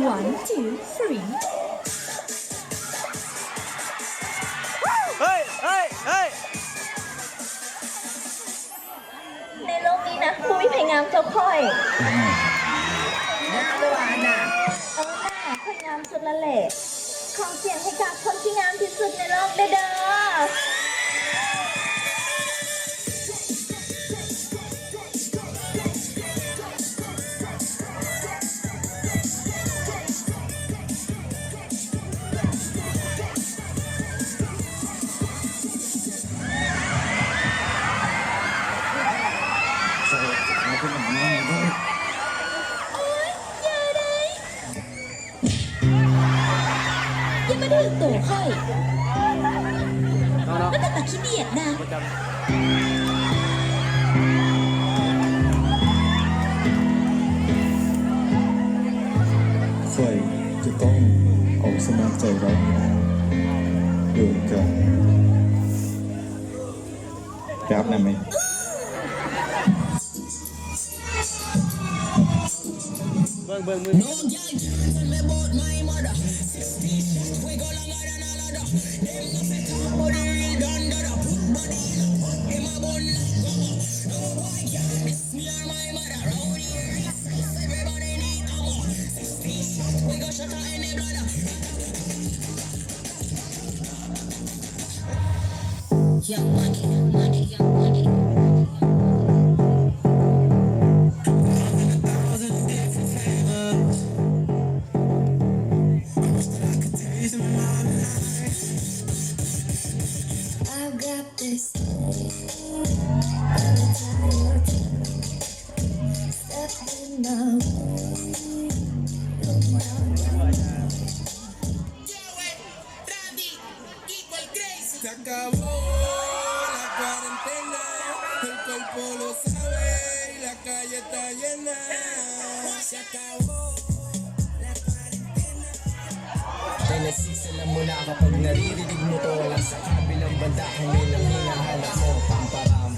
One, two, three. เฮ้ยเฮ้ยเฮ้ย ในโลกนี้นะผู้มีเพลงงามเจ้าค่อย งามด้วยว่าน่ะ หน้าค่อยงามสุดละแหละขอเสียงให้กับคนที่งามที่สุดในโลกเด้อ ยังไม่ได้ถึงตัวค่อยแล้วแต่ตะขี้เดียดนะ ประจำ ค่อยจะต้องเอาสมาใจเราเดินกันกราบนะไหม เบิ่งเบิ่งมือ Young money, young money, young money. I've got this step in my Se acabó la cuarentena, el cuerpo lo sabe y la calle está llena. Se acabó la cuarentena. Ay, nagsisalam mo na kapag naririnig mo to. Lang sa kabilang banda, kami nang hinahanap mo. Pamparam,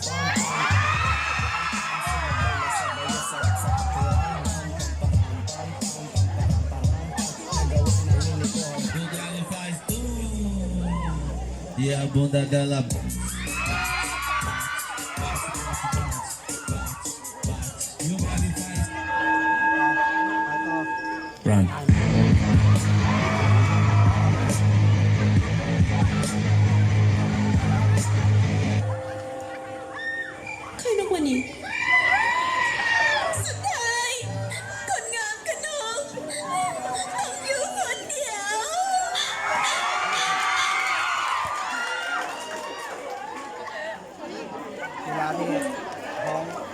E a bunda dela. Run. ใครนกวันนี้ สุดท้ายคนงามกับน้องต้องอยู่คนเดียว เวลาที่ท้อง